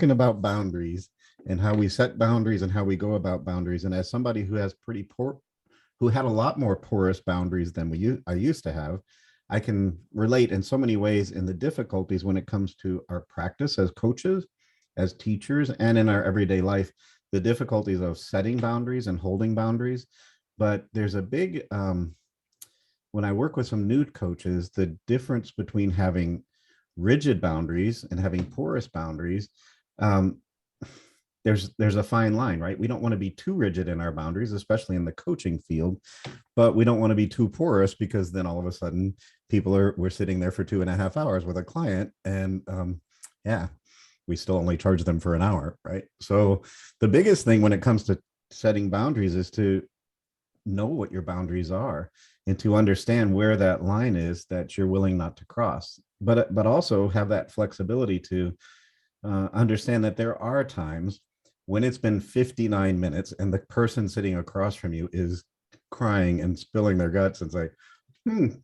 talking about boundaries and how we set boundaries and how we go about boundaries. And as somebody who has who had a lot more porous boundaries than I used to have, I can relate in so many ways in the difficulties when it comes to our practice as coaches, as teachers, and in our everyday life, the difficulties of setting boundaries and holding boundaries. But there's a big, when I work with some new coaches, the difference between having rigid boundaries and having porous boundaries, um, there's a fine line, right? We don't want to be too rigid in our boundaries, especially in the coaching field, but we don't want to be too porous, because then all of a sudden we're sitting there for 2.5 hours with a client, and yeah, we still only charge them for an hour, right? So the biggest thing when it comes to setting boundaries is to know what your boundaries are and to understand where that line is that you're willing not to cross, but also have that flexibility to understand that there are times when it's been 59 minutes and the person sitting across from you is crying and spilling their guts and say,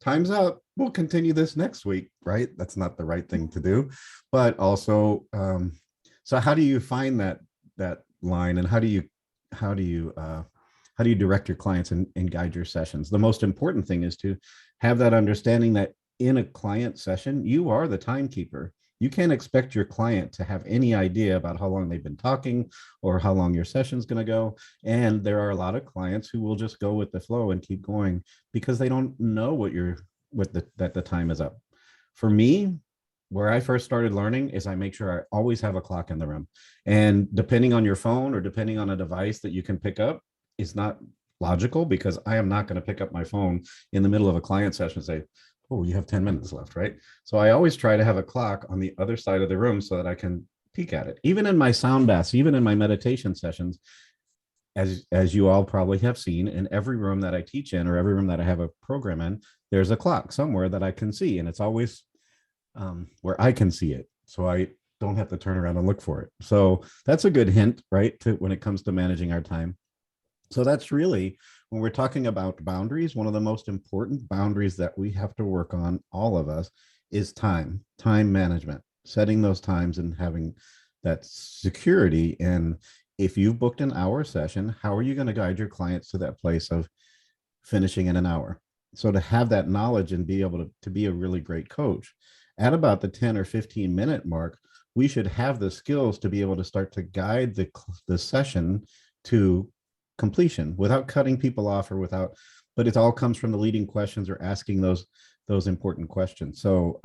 time's up, we'll continue this next week, right? That's not the right thing to do. But also, so how do you find that line, and how do you direct your clients and guide your sessions? The most important thing is to have that understanding that in a client session, you are the timekeeper. You can't expect your client to have any idea about how long they've been talking or how long your session's going to go. And there are a lot of clients who will just go with the flow and keep going because they don't know that the time is up. For me, where I first started learning is I make sure I always have a clock in the room. And depending on your phone or depending on a device that you can pick up is not logical, because I am not going to pick up my phone in the middle of a client session and say, oh, you have 10 minutes left, right? So I always try to have a clock on the other side of the room so that I can peek at it. Even in my sound baths, even in my meditation sessions, as you all probably have seen, in every room that I teach in or every room that I have a program in, there's a clock somewhere that I can see, and it's always where I can see it, so I don't have to turn around and look for it. So that's a good hint, right, to when it comes to managing our time. So that's really, when we're talking about boundaries, one of the most important boundaries that we have to work on, all of us, is time management, setting those times and having that security. And if you've booked an hour session, how are you going to guide your clients to that place of finishing in an hour? So to have that knowledge and be able to be a really great coach, at about the 10 or 15 minute mark, we should have the skills to be able to start to guide the session to completion without cutting people off but it all comes from the leading questions or asking those important questions. So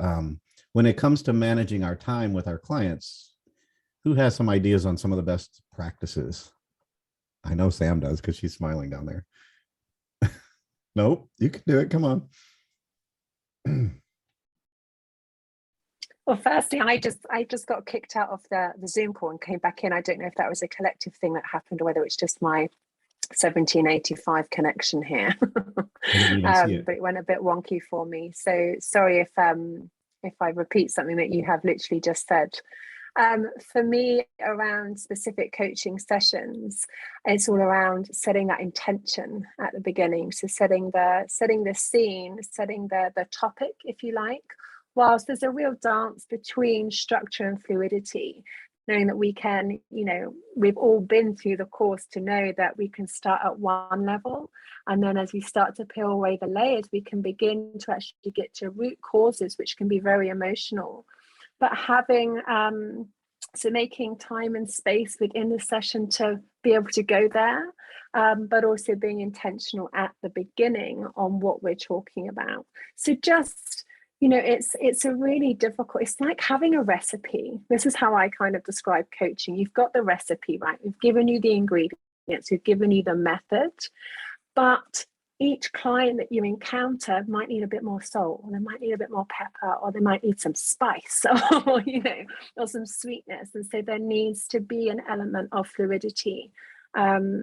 when it comes to managing our time with our clients, who has some ideas on some of the best practices? I know Sam does, because she's smiling down there. Nope, you can do it. Come on. Well, firstly, I just got kicked out of the Zoom call and came back in. I don't know if that was a collective thing that happened or whether it's just my 1785 connection here. But it went a bit wonky for me. So sorry if I repeat something that you have literally just said. For me, around specific coaching sessions, it's all around setting that intention at the beginning. So setting the scene, setting the topic, if you like, whilst there's a real dance between structure and fluidity, knowing that we can, we've all been through the course to know that we can start at one level. And then as we start to peel away the layers, we can begin to actually get to root causes, which can be very emotional. But having, so making time and space within the session to be able to go there, but also being intentional at the beginning on what we're talking about. So just, it's a really difficult, it's like having a recipe. This is how I kind of describe coaching. You've got the recipe, right? We've given you the ingredients, we've given you the method, but each client that you encounter might need a bit more salt, or they might need a bit more pepper, or they might need some spice, or, or some sweetness. And so there needs to be an element of fluidity, for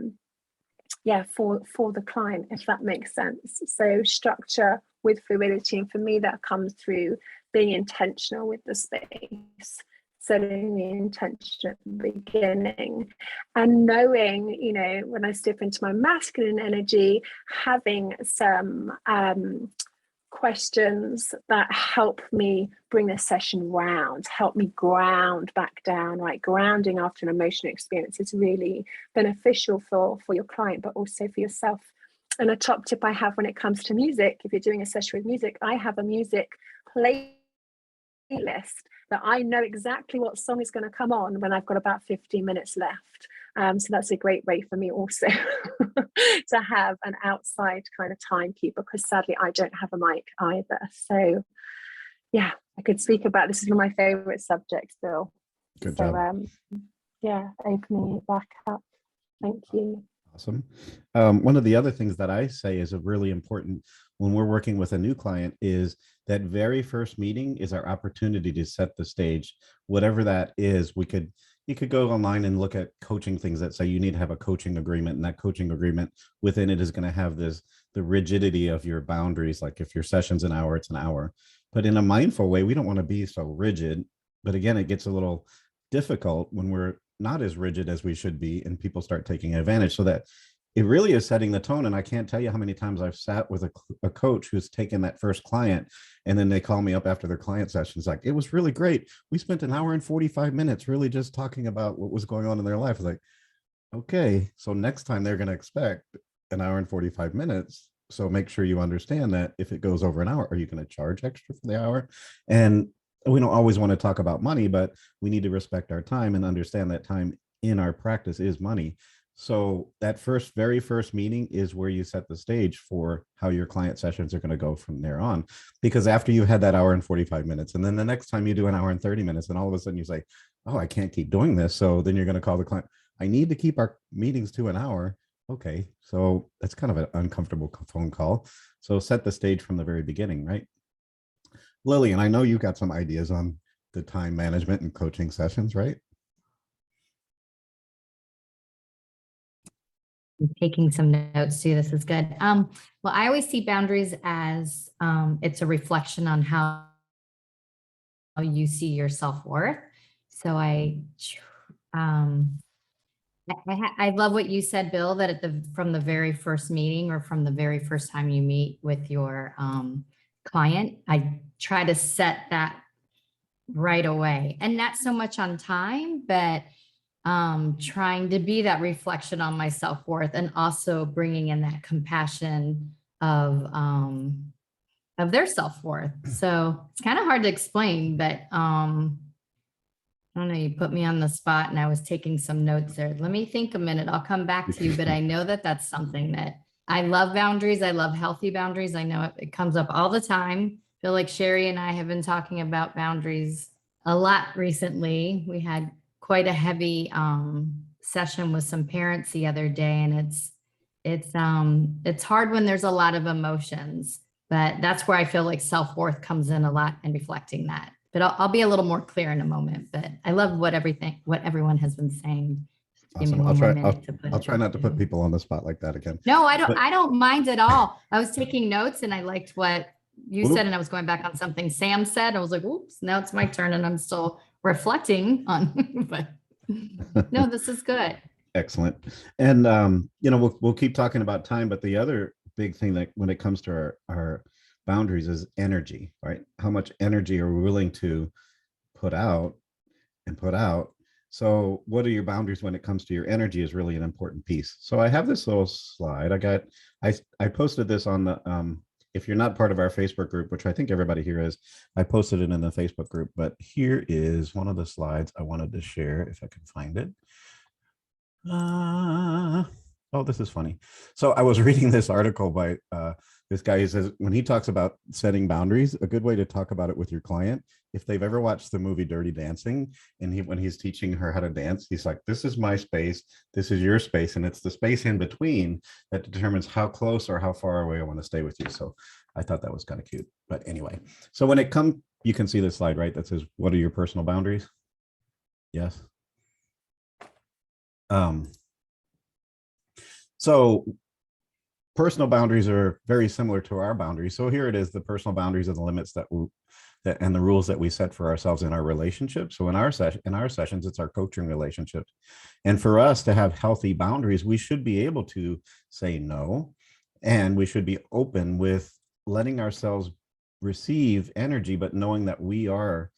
the client, if that makes sense. So structure with fluidity, and for me that comes through being intentional with the space, setting the intention at the beginning, and knowing, when I step into my masculine energy, having some questions that help me bring this session round, help me ground back down, right? Grounding after an emotional experience is really beneficial for your client, but also for yourself. And a top tip I have when it comes to music, if you're doing a session with music, I have a music playlist that I know exactly what song is going to come on when I've got about 15 minutes left. So that's a great way for me also to have an outside kind of timekeeper, because sadly I don't have a mic either. So yeah, I could speak about this. Is one of my favorite subjects, Bill. Good So job. yeah, opening it back up. Thank you. Awesome. One of the other things that I say is a really important when we're working with a new client is that very first meeting is our opportunity to set the stage. Whatever that is, you could go online and look at coaching things that say you need to have a coaching agreement, and that coaching agreement within it is going to have the rigidity of your boundaries. Like if your session's an hour, it's an hour. But in a mindful way, we don't want to be so rigid. But again, it gets a little difficult when we're not as rigid as we should be and people start taking advantage, so that it really is setting the tone. And I can't tell you how many times I've sat with a coach who's taken that first client, and then they call me up after their client sessions like, it was really great, we spent an hour and 45 minutes really just talking about what was going on in their life. Like, okay, so next time they're going to expect an hour and 45 minutes, so make sure you understand that if it goes over an hour, are you going to charge extra for the hour? And we don't always want to talk about money, but we need to respect our time and understand that time in our practice is money. So that very first meeting is where you set the stage for how your client sessions are going to go from there on. Because after you had that hour and 45 minutes, and then the next time you do an hour and 30 minutes, and all of a sudden you say, oh, I can't keep doing this. So then you're going to call the client, I need to keep our meetings to an hour. Okay, so that's kind of an uncomfortable phone call. So set the stage from the very beginning, right? Lillian, I know you got some ideas on the time management and coaching sessions, right? I'm taking some notes too. This is good. Well, I always see boundaries as it's a reflection on how you see your self-worth. So I love what you said, Bill, that from the very first meeting or from the very first time you meet with your client, I try to set that right away, and not so much on time, but trying to be that reflection on my self-worth, and also bringing in that compassion of their self-worth. So it's kind of hard to explain, but I don't know, you put me on the spot and I was taking some notes there. Let me think a minute. I'll come back to you, but I know that that's something that I love. Boundaries. I love healthy boundaries. I know it comes up all the time. I feel like Sherry and I have been talking about boundaries a lot recently. We had quite a heavy session with some parents the other day, and it's hard when there's a lot of emotions, but that's where I feel like self-worth comes in a lot, and reflecting that. But I'll be a little more clear in a moment. But I love what everyone has been saying. Just give me Awesome. one more minute to put I'll it try not to put together. people on the spot like that again. No, I But don't mind at all. I was taking notes and I liked what you Oop. said, and I was going back on something Sam said. I was like, oops, now it's my turn, and I'm still reflecting on, but no, this is good. Excellent. And we'll keep talking about time, but the other big thing that when it comes to our boundaries is energy, right? How much energy are we willing to put out and put out? So what are your boundaries when it comes to your energy is really an important piece. So I have this little slide. I posted this on the if you're not part of our Facebook group, which I think everybody here is, I posted it in the Facebook group, but here is one of the slides I wanted to share if I can find it. Oh, this is funny. So I was reading this article by this guy who says when he talks about setting boundaries, a good way to talk about it with your client, if they've ever watched the movie Dirty Dancing, and when he's teaching her how to dance, he's like, this is my space, this is your space, and it's the space in between that determines how close or how far away I want to stay with you. So I thought that was kind of cute. But anyway, so when it comes, you can see this slide, right? That says, what are your personal boundaries? Yes. So personal boundaries are very similar to our boundaries. So here it is, the personal boundaries are the limits that and the rules that we set for ourselves in our relationship. So in our sessions, it's our coaching relationships. And for us to have healthy boundaries, we should be able to say no, and we should be open with letting ourselves receive energy, but knowing that we are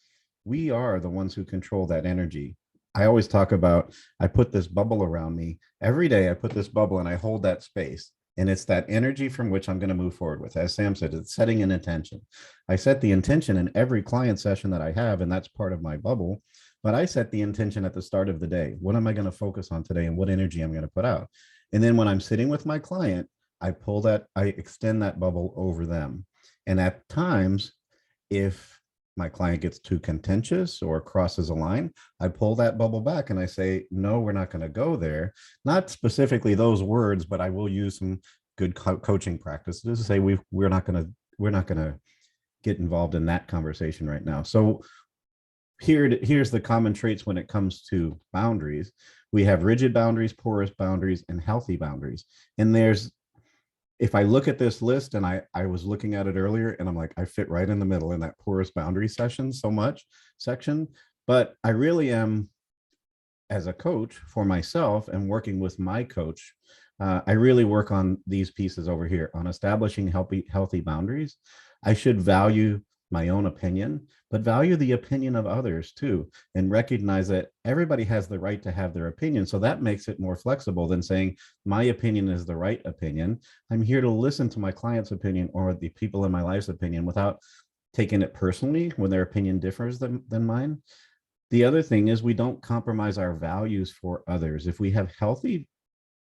the ones who control that energy. I always talk about, I put this bubble around me every day. I put this bubble and I hold that space. And it's that energy from which I'm going to move forward with. As Sam said, it's setting an intention. I set the intention in every client session that I have, and that's part of my bubble. But I set the intention at the start of the day. What am I going to focus on today and what energy I'm going to put out? And then when I'm sitting with my client, I extend that bubble over them. And at times, if my client gets too contentious or crosses a line, I pull that bubble back and I say, no, we're not going to go there. Not specifically those words, but I will use some good coaching practices to say we're not going to get involved in that conversation right now. So here's the common traits when it comes to boundaries. We have rigid boundaries, porous boundaries, and healthy boundaries. And if I look at this list, and I was looking at it earlier and I'm like, I fit right in the middle in that porous boundary section section. But I really am, as a coach for myself and working with my coach, I really work on these pieces over here on establishing healthy boundaries. I should value my own opinion, but value the opinion of others too, and recognize that everybody has the right to have their opinion. So that makes it more flexible than saying my opinion is the right opinion. I'm here to listen to my client's opinion or the people in my life's opinion without taking it personally when their opinion differs than mine. The other thing is we don't compromise our values for others. If we have healthy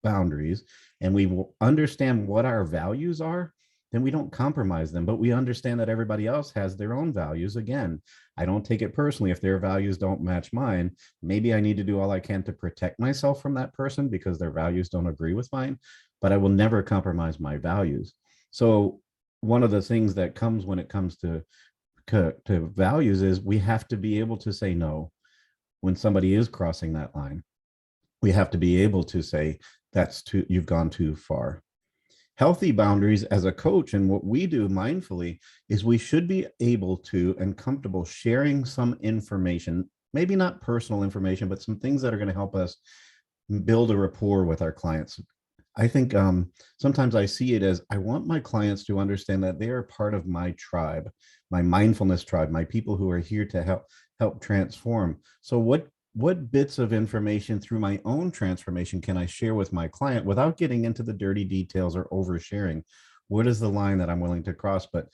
boundaries and we will understand what our values are, then we don't compromise them, but we understand that everybody else has their own values. Again, I don't take it personally if their values don't match mine. Maybe I need to do all I can to protect myself from that person because their values don't agree with mine, but I will never compromise my values. So one of the things that comes when it comes to values is we have to be able to say no when somebody is crossing that line. We have to be able to say, you've gone too far. Healthy boundaries as a coach, and what we do mindfully is we should be able to and comfortable sharing some information, maybe not personal information, but some things that are going to help us build a rapport with our clients. I think sometimes I see it as I want my clients to understand that they are part of my tribe, my mindfulness tribe, my people who are here to help transform. So what bits of information through my own transformation can I share with my client without getting into the dirty details or oversharing? What is the line that I'm willing to cross? But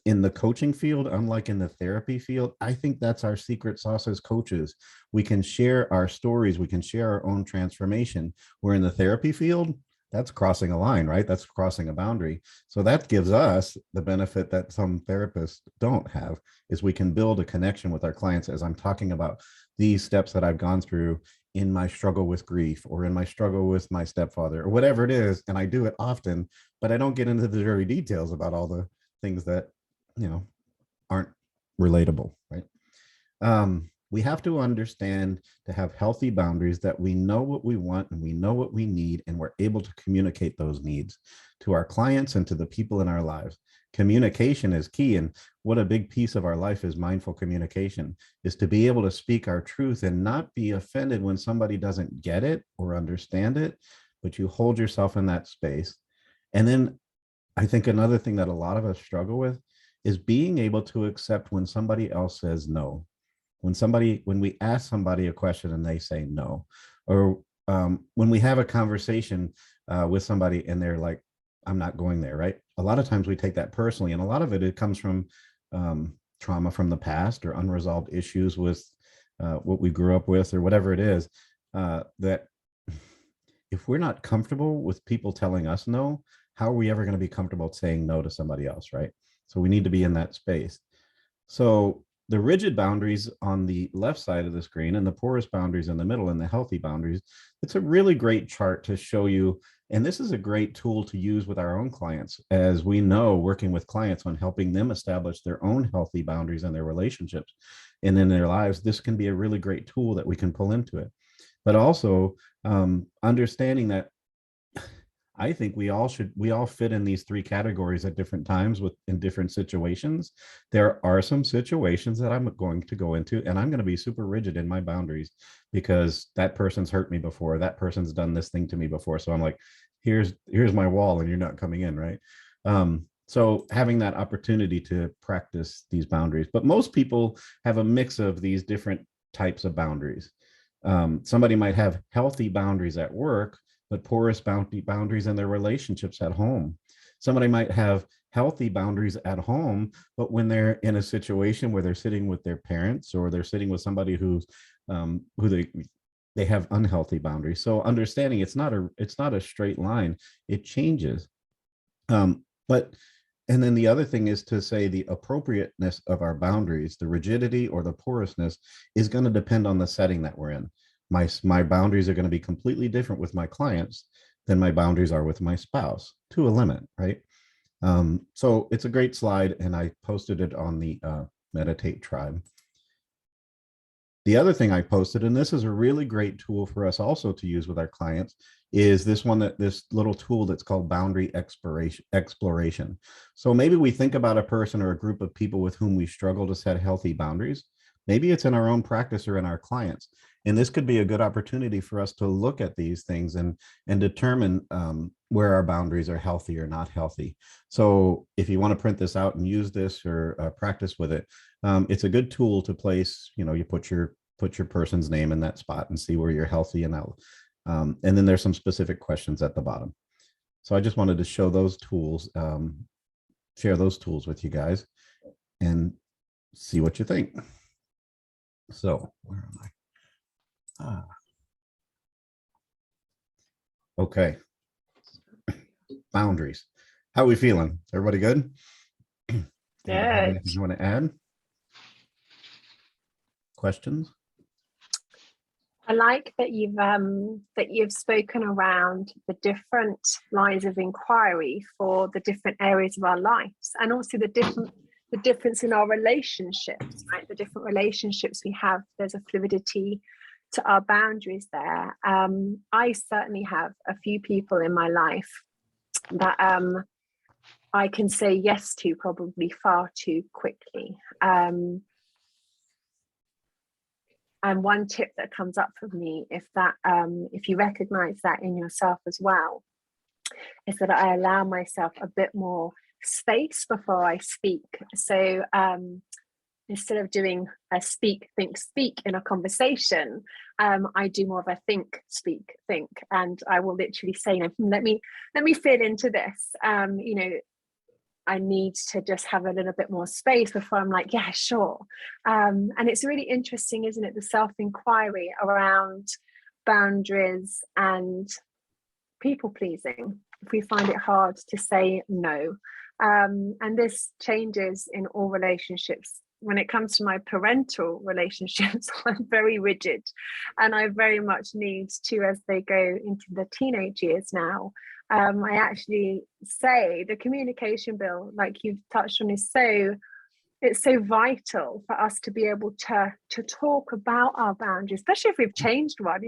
in the coaching field, unlike in the therapy field, I think that's our secret sauce as coaches. We can share our stories. We can share our own transformation. Where in the therapy field, that's crossing a line, right? That's crossing a boundary. So that gives us the benefit that some therapists don't have, is we can build a connection with our clients as I'm talking about these steps that I've gone through in my struggle with grief or in my struggle with my stepfather or whatever it is. And I do it often, but I don't get into the very details about all the things that, aren't relatable, right? We have to understand to have healthy boundaries that we know what we want and we know what we need, and we're able to communicate those needs to our clients and to the people in our lives. Communication is key. And what a big piece of our life is mindful communication, is to be able to speak our truth and not be offended when somebody doesn't get it or understand it, but you hold yourself in that space. And then I think another thing that a lot of us struggle with is being able to accept when somebody else says no. When we ask somebody a question and they say no, or when we have a conversation with somebody and they're like, I'm not going there, right? A lot of times we take that personally, and a lot of it comes from trauma from the past or unresolved issues with what we grew up with or whatever it is, that if we're not comfortable with people telling us no, how are we ever going to be comfortable saying no to somebody else, right? So we need to be in that space. So the rigid boundaries on the left side of the screen and the porous boundaries in the middle and the healthy boundaries, it's a really great chart to show you. And this is a great tool to use with our own clients, as we know, working with clients on helping them establish their own healthy boundaries in their relationships and in their lives. This can be a really great tool that we can pull into it. But also understanding that I think we all fit in these three categories at different times in different situations. There are some situations that I'm going to go into and I'm going to be super rigid in my boundaries because that person's hurt me before, that person's done this thing to me before. So I'm like, here's my wall and you're not coming in, right? So having that opportunity to practice these boundaries, but most people have a mix of these different types of boundaries. Somebody might have healthy boundaries at work, but porous boundaries in their relationships at home. Somebody might have healthy boundaries at home, but when they're in a situation where they're sitting with their parents or they're sitting with somebody who they have unhealthy boundaries. So understanding it's not a straight line. It changes. But and then the other thing is to say the appropriateness of our boundaries, the rigidity or the porousness is going to depend on the setting that we're in. My boundaries are going to be completely different with my clients than my boundaries are with my spouse, to a limit, right? So it's a great slide, and I posted it on the Meditate Tribe. The other thing I posted, and this is a really great tool for us also to use with our clients, is this little tool that's called boundary exploration. So maybe we think about a person or a group of people with whom we struggle to set healthy boundaries. Maybe it's in our own practice or in our clients. And this could be a good opportunity for us to look at these things and determine where our boundaries are healthy or not healthy. So if you want to print this out and use this or practice with it, it's a good tool to place. You put your person's name in that spot and see where you're healthy and out. And then there's some specific questions at the bottom. So I just wanted to show those tools, share those tools with you guys and see what you think. So where am I? Okay. Boundaries. How are we feeling? Everybody good? Good. Anything you want to add? Questions? I like that you've spoken around the different lines of inquiry for the different areas of our lives, and also the difference in our relationships, right? The different relationships we have. There's a fluidity to our boundaries there. I certainly have a few people in my life that I can say yes to probably far too quickly. And one tip that comes up for me, if you recognize that in yourself as well, is that I allow myself a bit more space before I speak. So instead of doing a speak, think, speak in a conversation, I do more of a think, speak, think, and I will literally say, let me feel into this. I need to just have a little bit more space before I'm like, yeah, sure. And it's really interesting, isn't it? The self-inquiry around boundaries and people pleasing, if we find it hard to say no. And this changes in all relationships. When it comes to my parental relationships, I'm very rigid, and I very much need to, as they go into the teenage years now, I actually say the communication, Bill, like you've touched on, it's so vital for us to be able to talk about our boundaries, especially if we've changed one.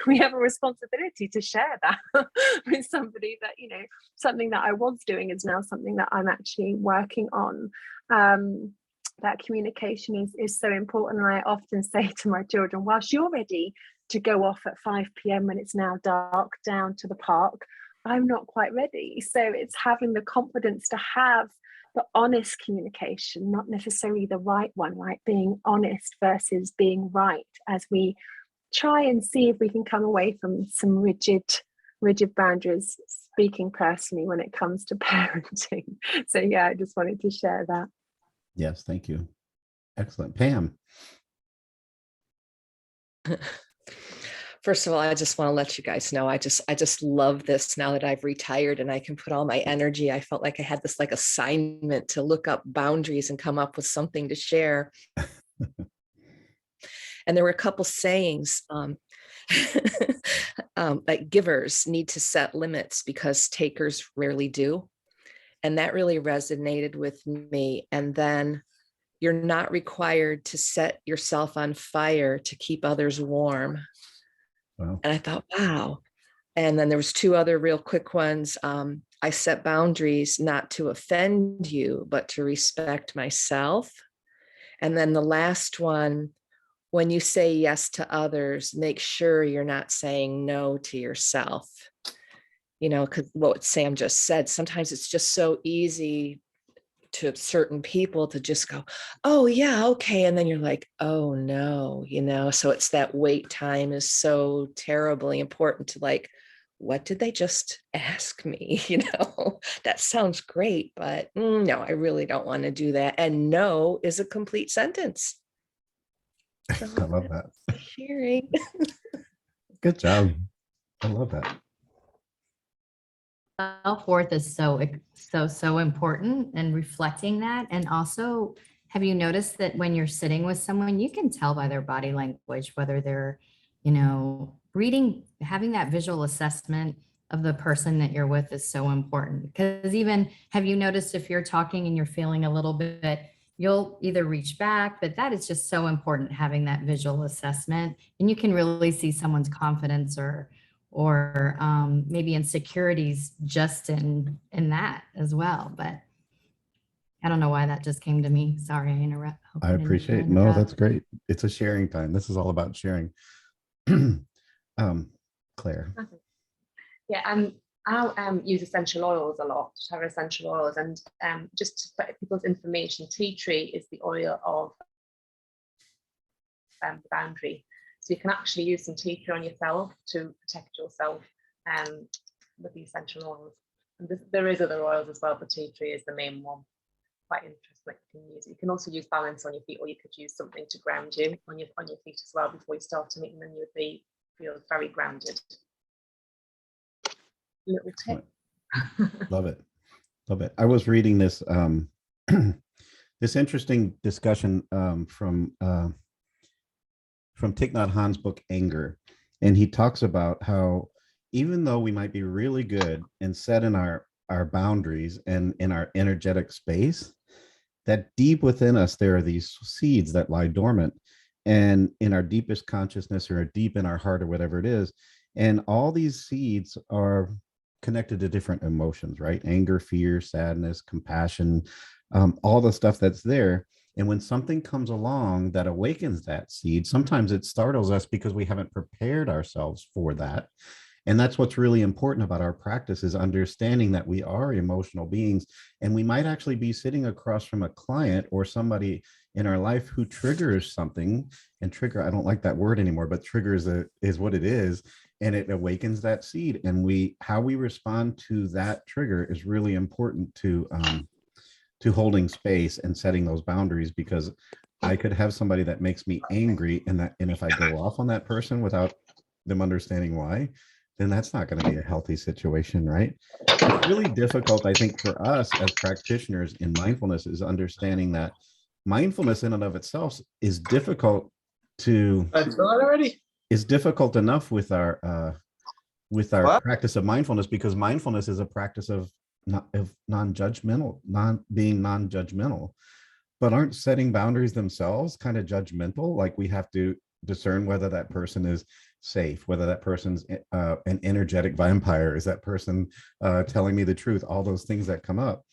We have a responsibility to share that with somebody, that something that I was doing is now something that I'm actually working on. That communication is so important. And I often say to my children, whilst you're ready to go off at 5 p.m. when it's now dark down to the park, I'm not quite ready. So it's having the confidence to have the honest communication, not necessarily the right one, right? Being honest versus being right, as we try and see if we can come away from some rigid boundaries, speaking personally when it comes to parenting. So yeah, I just wanted to share that. Yes, thank you. Excellent. Pam. First of all, I just want to let you guys know, I just love this now that I've retired and I can put all my energy. I felt like I had this assignment to look up boundaries and come up with something to share. And there were a couple sayings, like givers need to set limits because takers rarely do. And that really resonated with me. And then you're not required to set yourself on fire to keep others warm. Wow. And I thought, wow. And then there was two other real quick ones. I set boundaries not to offend you, but to respect myself. And then the last one, when you say yes to others, make sure you're not saying no to yourself. Because what Sam just said, sometimes it's just so easy to certain people to just go, oh yeah, okay. And then you're like, oh no, so it's that wait time is so terribly important to like, what did they just ask me? That sounds great, but no, I really don't want to do that. And no is a complete sentence. So I love that. hearing. Good job. I love that. Self-worth is so important, and reflecting that. And also, have you noticed that when you're sitting with someone, you can tell by their body language whether they're, reading, having that visual assessment of the person that you're with is so important. Because even, have you noticed if you're talking and you're feeling a little bit, you'll either reach back, but that is just so important, having that visual assessment, and you can really see someone's confidence or maybe insecurities just in that as well. But I don't know why that just came to me. Sorry, I interrupt. I appreciate. No, that's great. It's a sharing time. This is all about sharing. Claire. Yeah, I use essential oils a lot, Terra essential oils, and just for people's information, tea tree is the oil of the boundary. So you can actually use some tea tree on yourself to protect yourself with the essential oils. And there is other oils as well, but tea tree is the main one. Quite interesting. Like you can use it. You can also use balance on your feet, or you could use something to ground you on your feet as well before you start to meet, and then you would feel very grounded. Little tip. Love it. Love it. I was reading this this interesting discussion from Thich Nhat Hanh's book Anger, and he talks about how even though we might be really good and set in our boundaries and in our energetic space, that deep within us there are these seeds that lie dormant, and in our deepest consciousness or deep in our heart or whatever it is, and all these seeds are connected to different emotions, right? Anger, fear, sadness, compassion, all the stuff that's there. And when something comes along that awakens that seed, sometimes it startles us because we haven't prepared ourselves for that. And that's what's really important about our practice, is understanding that we are emotional beings, and we might actually be sitting across from a client or somebody in our life who triggers something. And trigger, I don't like that word anymore, but triggers is what it is. And it awakens that seed. And how we respond to that trigger is really important to holding space and setting those boundaries, because I could have somebody that makes me angry, and if I go off on that person without them understanding why, then that's not going to be a healthy situation, right? It's really difficult, I think, for us as practitioners in mindfulness, is understanding that mindfulness in and of itself is difficult enough with our practice of mindfulness, because mindfulness is a practice of non-judgmental, being non-judgmental. But aren't setting boundaries themselves kind of judgmental? Like we have to discern whether that person is safe, whether that person's an energetic vampire, is that person telling me the truth, all those things that come up.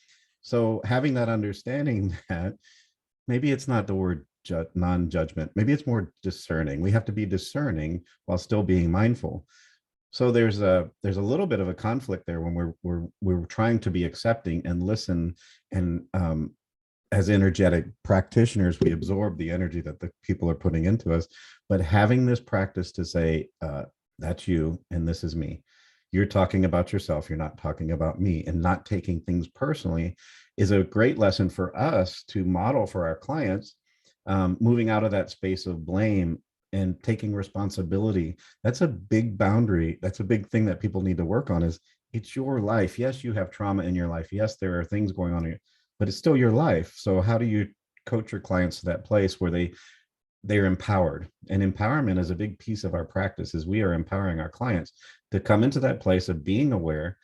So having that understanding that maybe it's not the word non-judgment, maybe it's more discerning. We have to be discerning while still being mindful. So there's a little bit of a conflict there when we're trying to be accepting and listen, and as energetic practitioners, we absorb the energy that the people are putting into us. But having this practice to say, that's you and this is me. You're talking about yourself, you're not talking about me, and not taking things personally is a great lesson for us to model for our clients, moving out of that space of blame and taking responsibility. That's a big boundary. That's a big thing that people need to work on. Is it's your life. Yes, you have trauma in your life. Yes, there are things going on in you, but it's still your life. So how do you coach your clients to that place where they're empowered? And empowerment is a big piece of our practice, is we are empowering our clients to come into that place of being aware,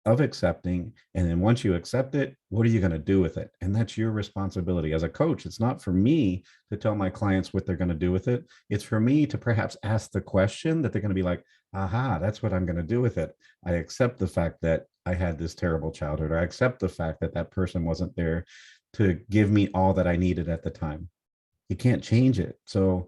of accepting. And then once you accept it, what are you going to do with it? And that's your responsibility as a coach. It's not for me to tell my clients what they're going to do with it. It's for me to perhaps ask the question that they're going to be like, aha, that's what I'm going to do with it. I accept the fact that I had this terrible childhood, or I accept the fact that that person wasn't there to give me all that I needed at the time. You can't change it. So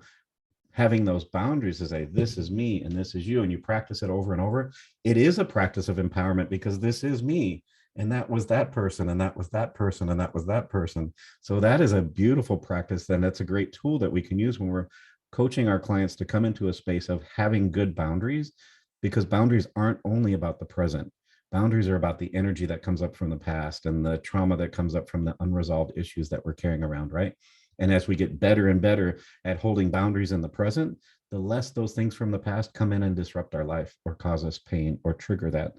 having those boundaries to say, this is me and this is you, and you practice it over and over, it is a practice of empowerment, because this is me And that was that person, and that was that person, and that was that person. So that is a beautiful practice. And that's a great tool that we can use when we're coaching our clients to come into a space of having good boundaries, because boundaries aren't only about the present. Boundaries are about the energy that comes up from the past and the trauma that comes up from the unresolved issues that we're carrying around, right? And as we get better and better at holding boundaries in the present, the less those things from the past come in and disrupt our life or cause us pain or trigger that.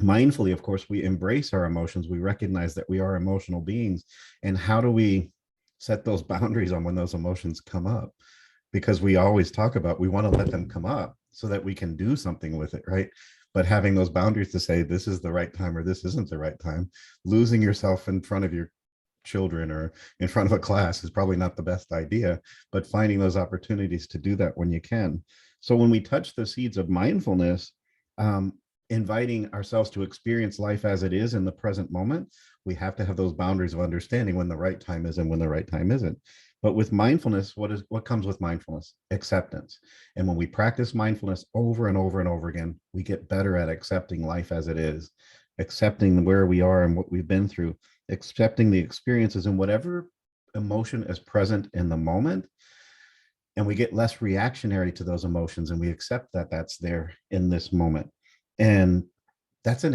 Mindfully, of course, we embrace our emotions. We recognize that we are emotional beings. And how do we set those boundaries on when those emotions come up? Because we always talk about, we want to let them come up so that we can do something with it, right? But having those boundaries to say, this is the right time or this isn't the right time, losing yourself in front of your children or in front of a class is probably not the best idea, but finding those opportunities to do that when you can. So when we touch the seeds of mindfulness, inviting ourselves to experience life as it is in the present moment, we have to have those boundaries of understanding when the right time is and when the right time isn't. But with mindfulness, what comes with mindfulness? Acceptance. And when we practice mindfulness over and over and over again, we get better at accepting life as it is, accepting where we are and what we've been through, accepting the experiences and whatever emotion is present in the moment. And we get less reactionary to those emotions, and we accept that that's there in this moment. And that's an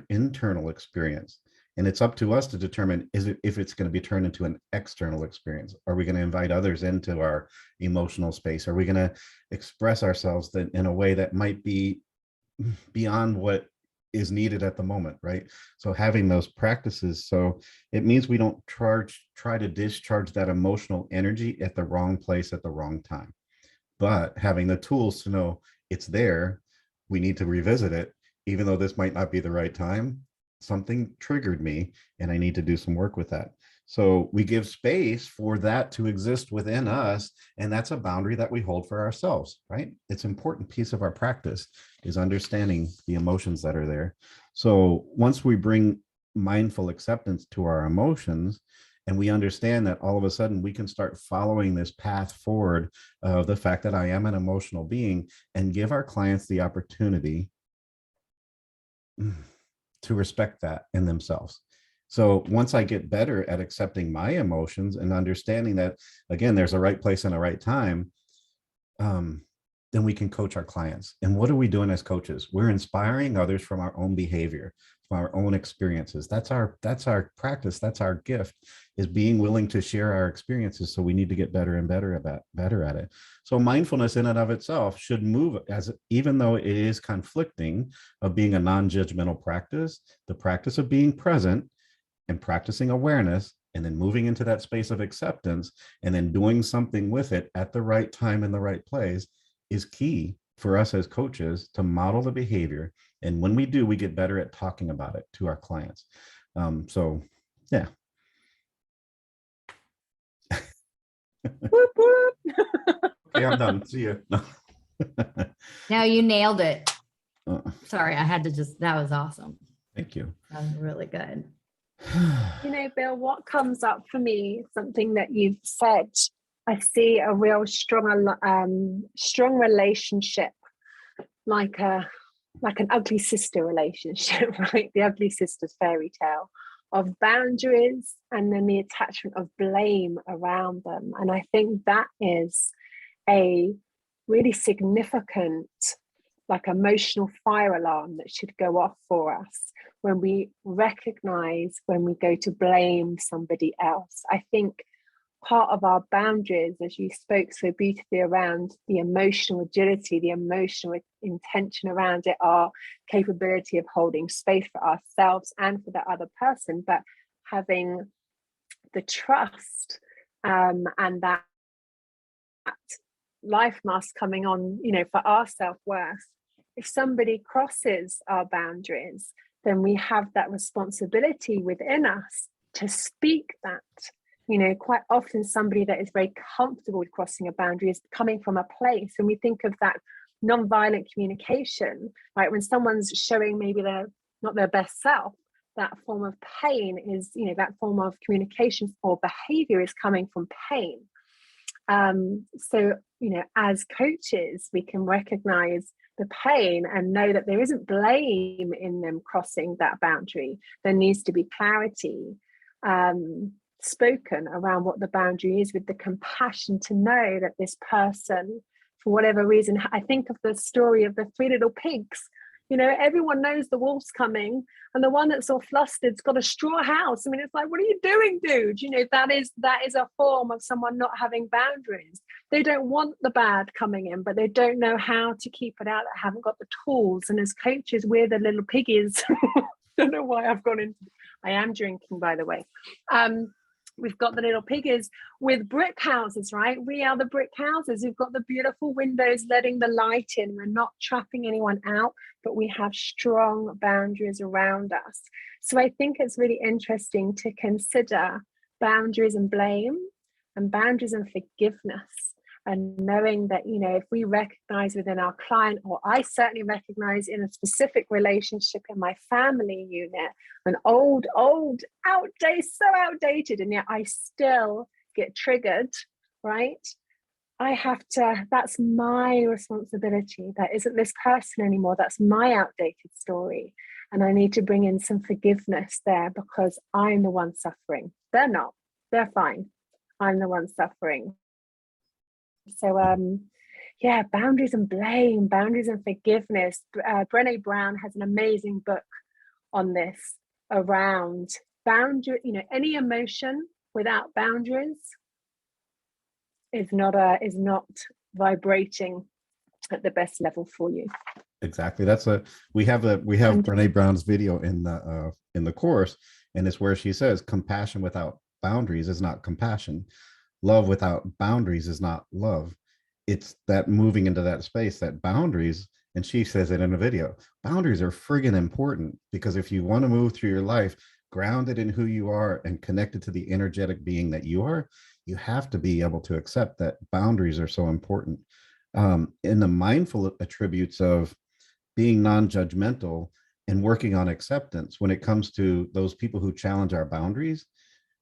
internal experience. And it's up to us to determine if it's going to be turned into an external experience. Are we going to invite others into our emotional space? Are we going to express ourselves in a way that might be beyond what is needed at the moment, right? So having those practices, so it means we don't try to discharge that emotional energy at the wrong place at the wrong time. But having the tools to know it's there, we need to revisit it, even though this might not be the right time. Something triggered me and I need to do some work with that. So we give space for that to exist within us. And that's a boundary that we hold for ourselves, right? It's an important piece of our practice is understanding the emotions that are there. So once we bring mindful acceptance to our emotions, and we understand that all of a sudden we can start following this path forward of the fact that I am an emotional being, and give our clients the opportunity to respect that in themselves. So once I get better at accepting my emotions and understanding that, again, there's a right place and a right time, then we can coach our clients. And what are we doing as coaches? We're inspiring others from our own behavior, from our own experiences. That's our practice. That's our gift, is being willing to share our experiences. So we need to get better and better at it. So mindfulness in and of itself should move, as even though it is conflicting of being a non-judgmental practice, the practice of being present and practicing awareness, and then moving into that space of acceptance, and then doing something with it at the right time in the right place is key for us as coaches to model the behavior. And when we do, we get better at talking about it to our clients. So yeah. Whoop, whoop. Okay, I'm done. See you. Now you nailed it. Sorry, I had to that was awesome. Thank you. That was really good. You know, Bill, what comes up for me, something that you've said, I see a real strong relationship, like an ugly sister relationship, right? The ugly sister's fairy tale of boundaries and then the attachment of blame around them. And I think that is a really significant, like, emotional fire alarm that should go off for us when we recognize when we go to blame somebody else. I think part of our boundaries, as you spoke so beautifully around the emotional agility, the emotional intention around it, our capability of holding space for ourselves and for the other person, but having the trust and that life mask coming on, you know, for our self-worth. If somebody crosses our boundaries, then we have that responsibility within us to speak that. You know, quite often somebody that is very comfortable with crossing a boundary is coming from a place, and we think of that non-violent communication, right? When someone's showing maybe they're not their best self, that form of pain is, you know, that form of communication or behavior is coming from pain. So, as coaches, we can recognize the pain and know that there isn't blame in them crossing that boundary. There needs to be clarity spoken around what the boundary is, with the compassion to know that this person, for whatever reason, I think of the story of the three little pigs. Everyone knows the wolf's coming, and the one that's all flustered's got a straw house. I mean, it's like, what are you doing, dude? That is a form of someone not having boundaries. They don't want the bad coming in, but they don't know how to keep it out. They haven't got the tools. And as coaches, we're the little piggies. Don't know why I've gone into. I am drinking, by the way. We've got the little piggies with brick houses, right? We are the brick houses. We've got the beautiful windows letting the light in. We're not trapping anyone out, but we have strong boundaries around us. So I think it's really interesting to consider boundaries and blame, and boundaries and forgiveness. And knowing that, if we recognize within our client, or I certainly recognize in a specific relationship in my family unit, an old, outdated, and yet I still get triggered, right? That's my responsibility. That isn't this person anymore. That's my outdated story. And I need to bring in some forgiveness there, because I'm the one suffering. They're not. They're fine. I'm the one suffering. So boundaries and blame, boundaries and forgiveness. Brené Brown has an amazing book on this, around boundary. Any emotion without boundaries is not vibrating at the best level for you. Exactly. We have Brené Brown's video in the course, and it's where she says compassion without boundaries is not compassion. Love without boundaries is not love. It's that moving into that space, that boundaries, and she says it in a video, boundaries are friggin' important, because if you want to move through your life grounded in who you are and connected to the energetic being that you are, you have to be able to accept that boundaries are so important. In the mindful attributes of being non-judgmental and working on acceptance, when it comes to those people who challenge our boundaries,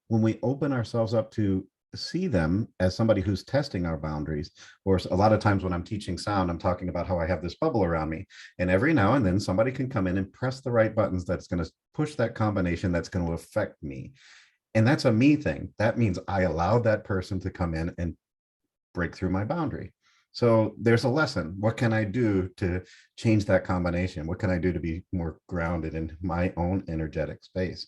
when we open ourselves up to see them as somebody who's testing our boundaries, or a lot of times when I'm teaching sound, I'm talking about how I have this bubble around me, and every now and then somebody can come in and press the right buttons that's going to push that combination that's going to affect me. And that's a me thing. That means I allowed that person to come in and break through my boundary. So there's a lesson. What can I do to change that combination? What can I do to be more grounded in my own energetic space?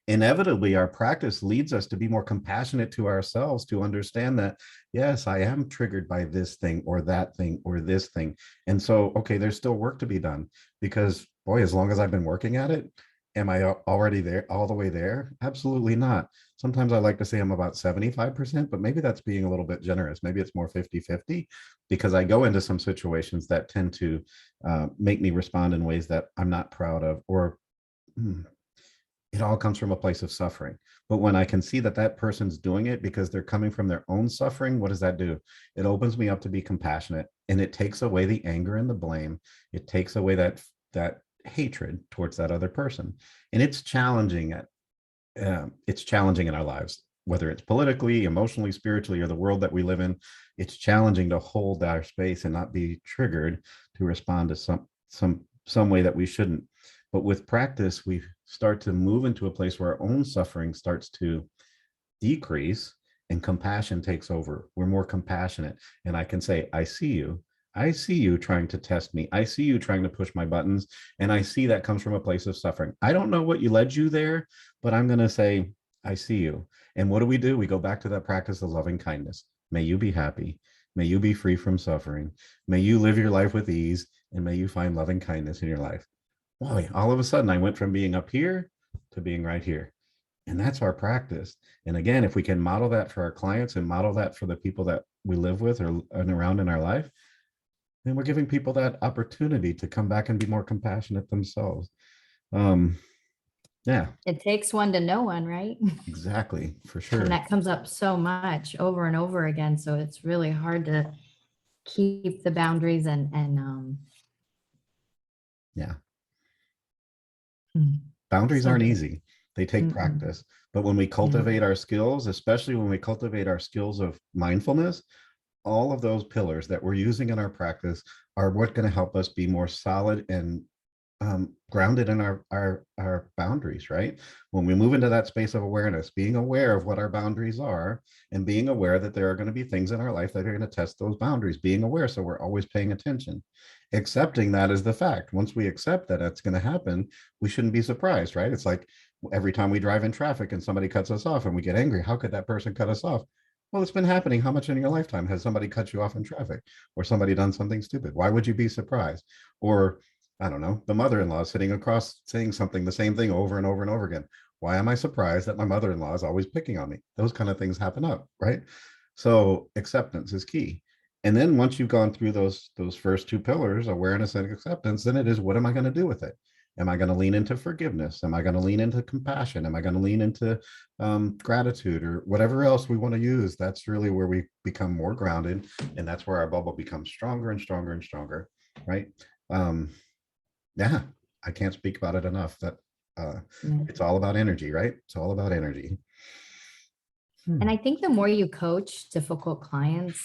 Inevitably, our practice leads us to be more compassionate to ourselves, to understand that, yes, I am triggered by this thing or that thing or this thing. And so, okay, there's still work to be done, because boy, as long as I've been working at it, am I already there, all the way there? Absolutely not. Sometimes I like to say I'm about 75%, but maybe that's being a little bit generous. Maybe it's more 50-50, because I go into some situations that tend to make me respond in ways that I'm not proud of, or it all comes from a place of suffering. But when I can see that that person's doing it because they're coming from their own suffering, what does that do? It opens me up to be compassionate, and it takes away the anger and the blame. It takes away that hatred towards that other person. And it's challenging in our lives, whether it's politically, emotionally, spiritually, or the world that we live in. It's challenging to hold our space and not be triggered to respond to some way that we shouldn't. But with practice, we start to move into a place where our own suffering starts to decrease and compassion takes over. We're more compassionate. And I can say, I see you. I see you trying to test me. I see you trying to push my buttons. And I see that comes from a place of suffering. I don't know what led you there, but I'm going to say, I see you. And what do? We go back to that practice of loving kindness. May you be happy. May you be free from suffering. May you live your life with ease. And may you find loving kindness in your life. Boy, all of a sudden I went from being up here to being right here. And that's our practice. And again, if we can model that for our clients and model that for the people that we live with or and around in our life, then we're giving people that opportunity to come back and be more compassionate themselves. Yeah. It takes one to know one, right? Exactly, for sure. And that comes up so much over and over again. So it's really hard to keep the boundaries and yeah. Boundaries aren't easy. They take practice. But when we cultivate our skills, especially when we cultivate our skills of mindfulness, all of those pillars that we're using in our practice are what going to help us be more solid and grounded in our boundaries, right? When we move into that space of awareness, being aware of what our boundaries are, and being aware that there are going to be things in our life that are going to test those boundaries, being aware, so we're always paying attention, accepting that as the fact. Once we accept that it's going to happen, we shouldn't be surprised, right? It's like every time we drive in traffic and somebody cuts us off and we get angry, how could that person cut us off? Well, it's been happening. How much in your lifetime has somebody cut you off in traffic, or somebody done something stupid? Why would you be surprised? Or I don't know, the mother-in-law sitting across saying something, the same thing over and over and over again. Why am I surprised that my mother-in-law is always picking on me? Those kind of things happen up, right? So acceptance is key. And then once you've gone through those first two pillars, awareness and acceptance, then it is, what am I going to do with it? Am I going to lean into forgiveness? Am I going to lean into compassion? Am I going to lean into gratitude, or whatever else we want to use? That's really where we become more grounded, and that's where our bubble becomes stronger and stronger and stronger, right? Yeah, I can't speak about it enough. That it's all about energy, right? It's all about energy. And I think the more you coach difficult clients,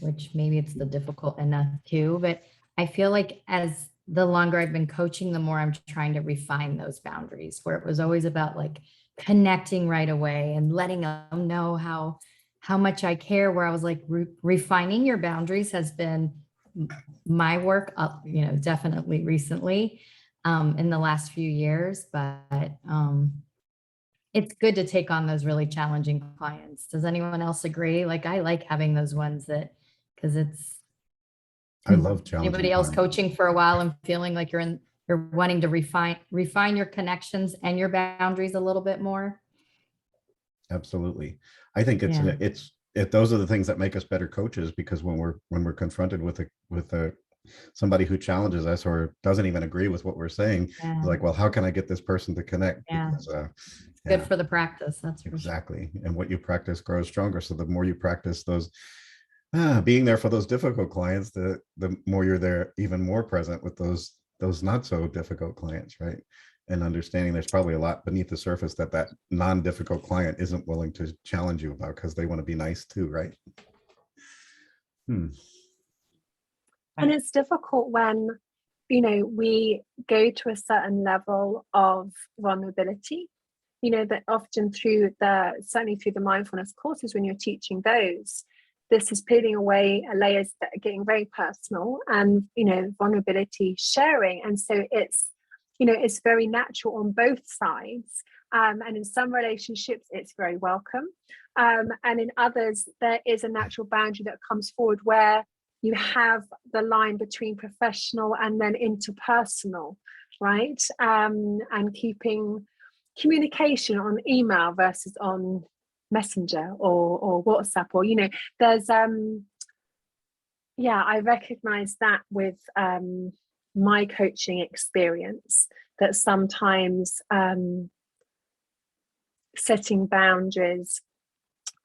which maybe it's the difficult enough too, but I feel like as the longer I've been coaching, the more I'm trying to refine those boundaries, where it was always about like connecting right away and letting them know how much I care, where I was like, refining your boundaries has been my work up, definitely recently, in the last few years, but it's good to take on those really challenging clients. Does anyone else agree? Like, I like having those ones because I love challenging anybody else clients. coaching for a while and feeling like you're wanting to refine your connections and your boundaries a little bit more. Absolutely. I think those are the things that make us better coaches, because when we're confronted with somebody who challenges us or doesn't even agree with what we're saying, it's like, well, how can I get this person to connect? Because good for the practice. That's exactly. And what you practice grows stronger. So the more you practice those, being there for those difficult clients, the more you're there, even more present with those not so difficult clients, right? And understanding there's probably a lot beneath the surface that non-difficult client isn't willing to challenge you about, because they want to be nice too, right? And it's difficult when, we go to a certain level of vulnerability, that often certainly through the mindfulness courses, when you're teaching those, this is peeling away layers that are getting very personal and, vulnerability sharing. And so it's very natural on both sides. And in some relationships, it's very welcome. And in others, there is a natural boundary that comes forward where you have the line between professional and then interpersonal, right? And keeping communication on email versus on Messenger or WhatsApp, or there's I recognize that with my coaching experience, that sometimes setting boundaries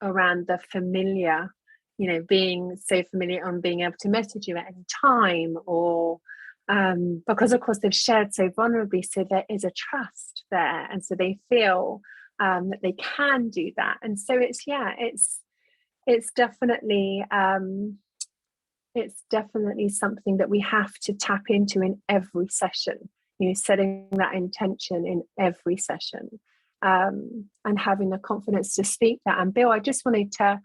around the familiar, being so familiar on being able to message you at any time, or because of course they've shared so vulnerably, so there is a trust there, and so they feel that they can do that. And so it's definitely something that we have to tap into in every session, setting that intention in every session, and having the confidence to speak that. And Bill, I just wanted to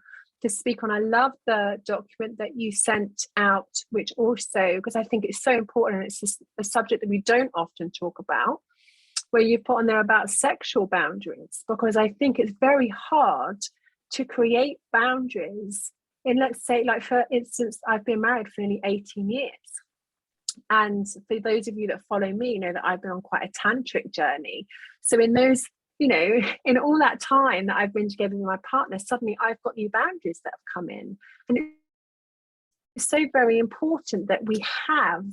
speak on, I love the document that you sent out, which also, because I think it's so important, and it's just a subject that we don't often talk about, where you put on there about sexual boundaries, because I think it's very hard to create boundaries in, let's say, like for instance, I've been married for nearly 18 years. And for those of you that follow me, that I've been on quite a tantric journey. So in those, in all that time that I've been together with my partner, suddenly I've got new boundaries that have come in. And it's so very important that we have,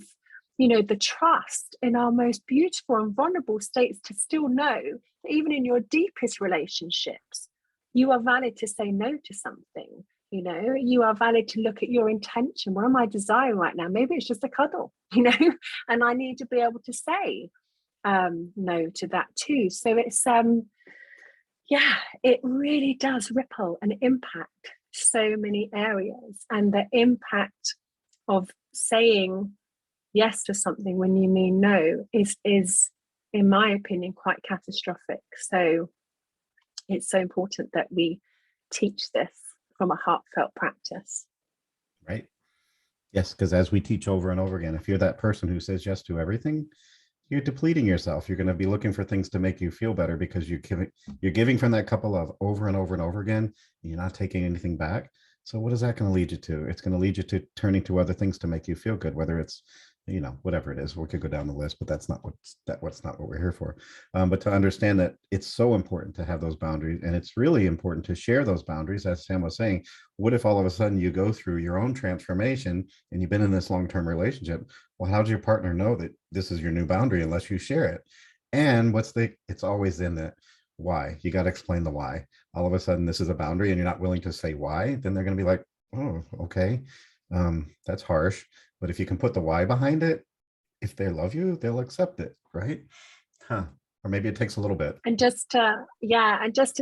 the trust in our most beautiful and vulnerable states, to still know that even in your deepest relationships, you are valid to say no to something. You are valid to look at your intention. What am I desiring right now? Maybe it's just a cuddle, and I need to be able to say no to that too. So it's it really does ripple and impact so many areas, and the impact of saying yes to something when you mean no is in my opinion quite catastrophic. So it's so important that we teach this from a heartfelt practice. Right. Yes, because as we teach over and over again, if you're that person who says yes to everything, you're depleting yourself. You're going to be looking for things to make you feel better because you're giving from that cup of love over and over and over again. And you're not taking anything back. So what is that going to lead you to? It's going to lead you to turning to other things to make you feel good, whether it's, whatever it is. We could go down the list, but that's not what's not what we're here for. But to understand that it's so important to have those boundaries, and it's really important to share those boundaries. As Sam was saying, what if all of a sudden you go through your own transformation and you've been in this long-term relationship? Well, how does your partner know that this is your new boundary unless you share it? And it's always in that why. You got to explain the why. All of a sudden, this is a boundary and you're not willing to say why, then they're going to be like, oh, okay, that's harsh. But if you can put the why behind it, if they love you, they'll accept it, right? Or maybe it takes a little bit. And just to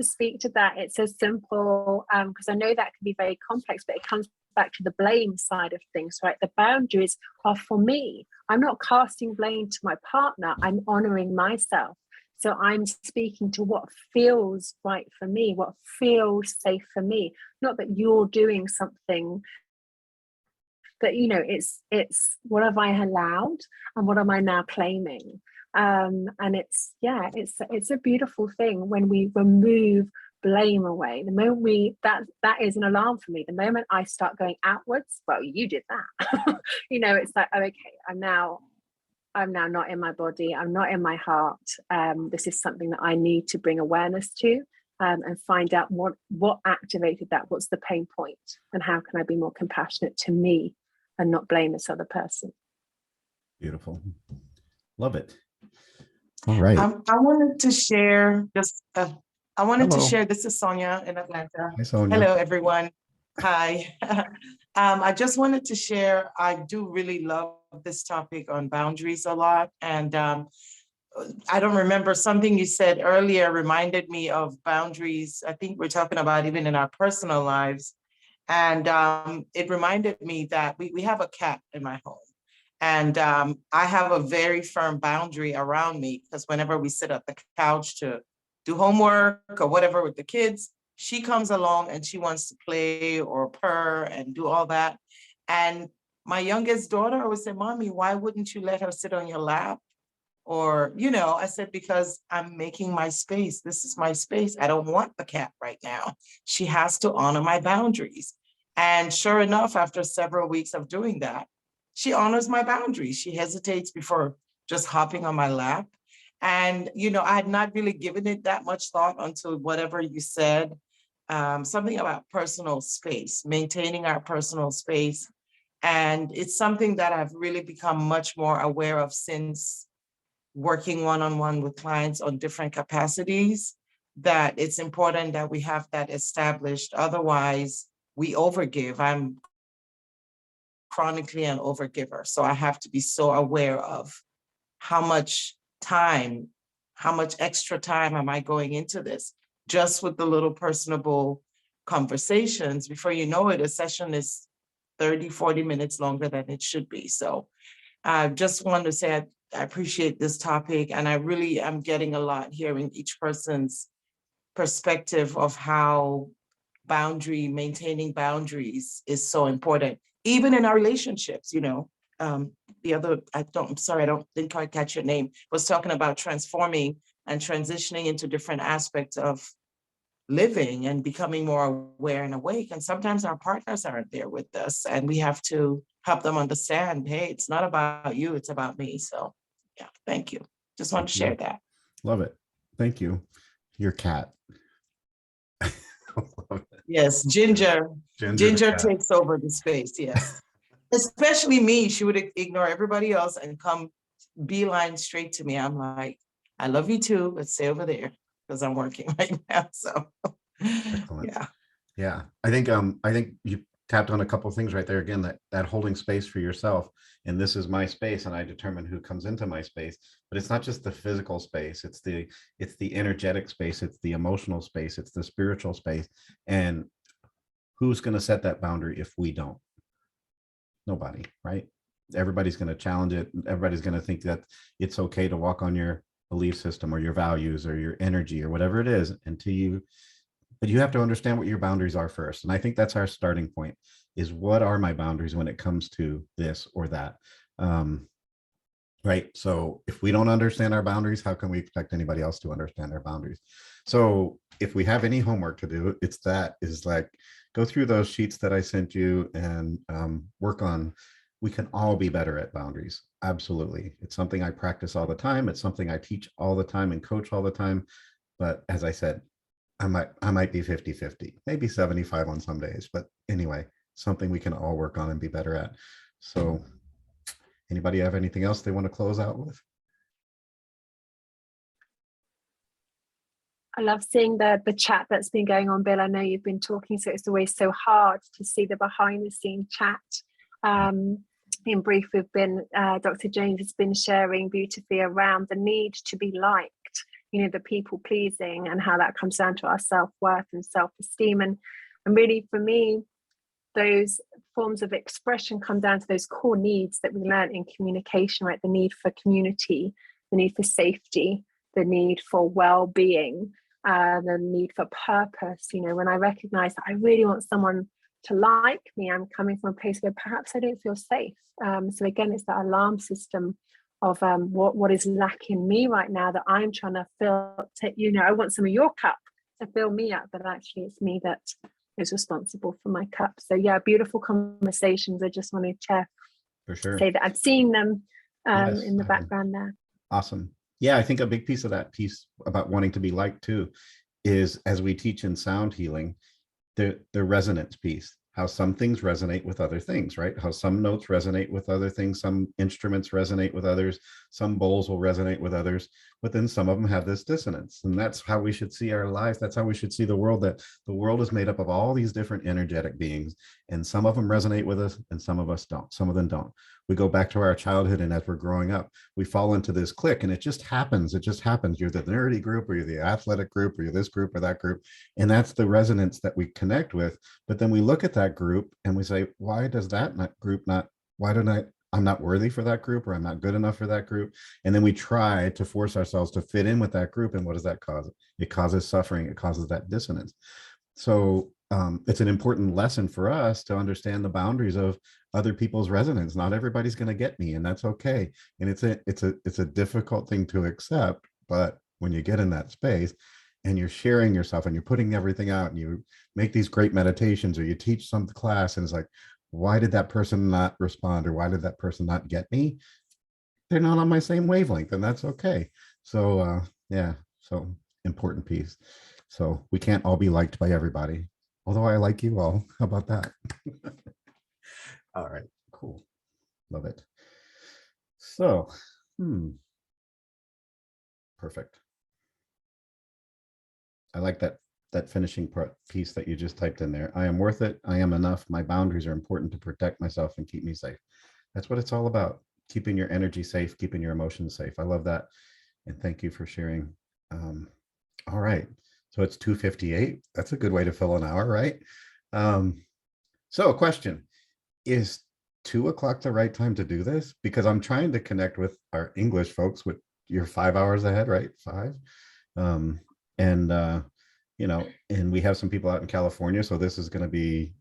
speak to that, it's as simple, because I know that can be very complex, but it comes back to the blame side of things, right? The boundaries are for me. I'm not casting blame to my partner. I'm honoring myself. So I'm speaking to what feels right for me, what feels safe for me. Not that you're doing something, but it's what have I allowed and what am I now claiming? And it's a beautiful thing when we remove blame away. The moment that is an alarm for me. The moment I start going outwards, well, you did that. It's like, oh, okay, I'm now not in my body. I'm not in my heart. This is something that I need to bring awareness to, and find out what activated that. What's the pain point, and how can I be more compassionate to me and not blame this other person? Beautiful. Love it. All right. I wanted to share just, Hello. this is Sonia in Atlanta. Hi, Sonia. Hello, everyone. Hi. I just wanted to share, I do really love this topic on boundaries a lot. And I don't remember, something you said earlier reminded me of boundaries. I think we're talking about even in our personal lives. And it reminded me that we have a cat in my home. And I have a very firm boundary around me, because whenever we sit at the couch to do homework or whatever with the kids, she comes along and she wants to play or purr and do all that. And my youngest daughter always said, Mommy, why wouldn't you let her sit on your lap? Or, I said, because I'm making my space. This is my space. I don't want the cat right now. She has to honor my boundaries. And sure enough, after several weeks of doing that, she honors my boundaries. She hesitates before just hopping on my lap. And, I had not really given it that much thought until whatever you said, something about personal space, maintaining our personal space. And it's something that I've really become much more aware of since working one-on-one with clients on different capacities, that it's important that we have that established. Otherwise, we overgive. I'm chronically an overgiver. So I have to be so aware of how much extra time am I going into this, just with the little personable conversations. Before you know it, a session is 30, 40 minutes longer than it should be. So I just wanted to say I appreciate this topic, and I really am getting a lot hearing each person's perspective of how maintaining boundaries is so important, even in our relationships. I don't think I catch your name, was talking about transforming and transitioning into different aspects of living and becoming more aware and awake. And sometimes our partners aren't there with us, and we have to help them understand, hey, it's not about you, it's about me. So yeah, thank you. Just want to share that. Love it. Thank you. Your cat. Yes, Ginger takes over the space, yes. Especially me, she would ignore everybody else and come beeline straight to me. I'm like, I love you too, but stay over there because I'm working right now. So excellent. Yeah. I think you tapped on a couple of things right there again, that holding space for yourself. And this is my space, and I determine who comes into my space. But it's not just the physical space, it's the energetic space, it's the emotional space, it's the spiritual space. And who's going to set that boundary if we don't? Nobody, right? Everybody's going to challenge it. Everybody's going to think that it's okay to walk on your belief system or your values or your energy or whatever it is until you, but you have to understand what your boundaries are first. And I think that's our starting point, is what are my boundaries when it comes to this or that? Right. So if we don't understand our boundaries, how can we expect anybody else to understand our boundaries? So if we have any homework to do, it's that, is like, go through those sheets that I sent you and work on. We can all be better at boundaries. Absolutely. It's something I practice all the time. It's something I teach all the time and coach all the time. But as I said, I might be 50-50, maybe 75 on some days. But anyway, something we can all work on and be better at. So anybody have anything else they want to close out with? I love seeing the chat that's been going on, Bill. I know you've been talking, so it's always so hard to see the behind the scene chat. In brief, we've been, Dr. James has been sharing beautifully around the need to be liked, you know, the people pleasing and how that comes down to our self-worth and self-esteem. And really for me, those forms of expression come down to those core needs that we learn in communication, right? The need for community, the need for safety, the need for well-being, the need for purpose. You know, when I recognize that I really want someone to like me, I'm coming from a place where perhaps I don't feel safe. So again, it's that alarm system of what is lacking me right now that I'm trying to fill. You know, I want some of your cup to fill me up, but actually it's me that is responsible for my cup. So yeah, beautiful conversations. I just wanted to For sure. say that I've seen them Yes, in the background there. Awesome. Yeah, I think a big piece of that piece about wanting to be liked too is, as we teach in sound healing, the resonance piece, how some things resonate with other things, right? How some notes resonate with other things, some instruments resonate with others, some bowls will resonate with others, but then some of them have this dissonance. And that's how we should see our lives. That's how we should see the world, that the world is made up of all these different energetic beings, and some of them resonate with us and some of us don't. Some of them don't. We go back to our childhood, and as we're growing up, we fall into this clique, and it just happens. It just happens. You're the nerdy group, or you're the athletic group, or you're this group or that group. And that's the resonance that we connect with. But then we look at that group and we say, why does that group not, why don't I'm not worthy for that group, or I'm not good enough for that group. And then we try to force ourselves to fit in with that group. And what does that cause? It causes suffering. It causes that dissonance. So it's an important lesson for us to understand the boundaries of other people's resonance. Not everybody's going to get me, and that's okay. And it's a difficult thing to accept. But when you get in that space and you're sharing yourself and you're putting everything out, and you make these great meditations, or you teach some class, and it's like, why did that person not respond, or why did that person not get me? They're not on my same wavelength, and that's okay. So yeah, so important piece. So we can't all be liked by everybody, although I like you all. How about that? All right, cool. Love it. So, perfect. I like that finishing piece that you just typed in there. I am worth it. I am enough. My boundaries are important to protect myself and keep me safe. That's what it's all about. Keeping your energy safe, keeping your emotions safe. I love that. And thank you for sharing. All right. So it's 2:58. That's a good way to fill an hour, right? So a question, is 2 o'clock the right time to do this? Because I'm trying to connect with our English folks. With you're 5 hours ahead, right? 5. You know, and we have some people out in California. So this is going to be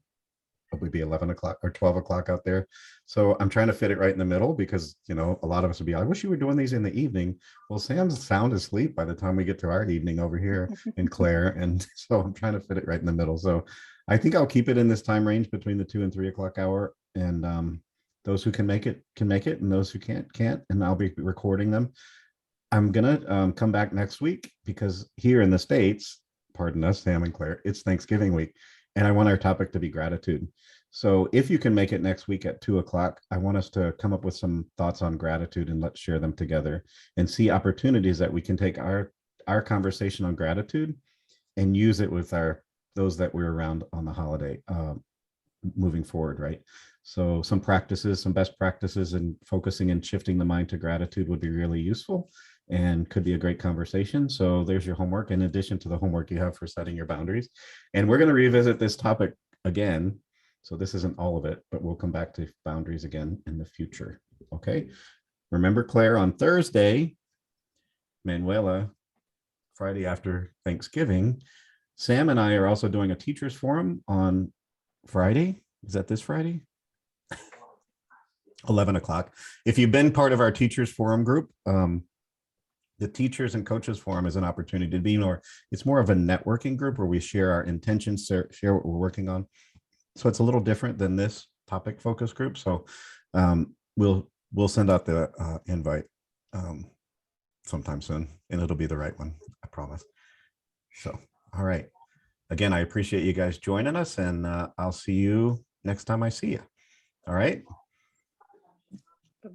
probably 11 o'clock or 12 o'clock out there. So I'm trying to fit it right in the middle, because, you know, a lot of us would be, I wish you were doing these in the evening. Well, Sam's sound asleep by the time we get to our evening over here in Claire. And so I'm trying to fit it right in the middle. So I think I'll keep it in this time range between the 2 and 3 o'clock hour. And those who can make it, and those who can't. And I'll be recording them. I'm going to come back next week, because here in the States, pardon us, Sam and Claire, it's Thanksgiving week. And I want our topic to be gratitude. So if you can make it next week at 2 o'clock, I want us to come up with some thoughts on gratitude, and let's share them together and see opportunities that we can take our conversation on gratitude and use it with those that we're around on the holiday moving forward, right? So some practices, some best practices, and focusing and shifting the mind to gratitude would be really useful and could be a great conversation. So there's your homework, in addition to the homework you have for setting your boundaries. And we're going to revisit this topic again. So this isn't all of it, but we'll come back to boundaries again in the future. Okay. Remember Claire on Thursday, Manuela, Friday after Thanksgiving. Sam and I are also doing a teachers forum on Friday. Is that this Friday? 11 o'clock. If you've been part of our teachers forum group, the teachers and coaches forum is an opportunity to be more, it's more of a networking group where we share our intentions, share what we're working on. So it's a little different than this topic focus group. So we'll send out the invite sometime soon, and it'll be the right one, I promise. So, all right. Again, I appreciate you guys joining us, and I'll see you next time I see you. All right.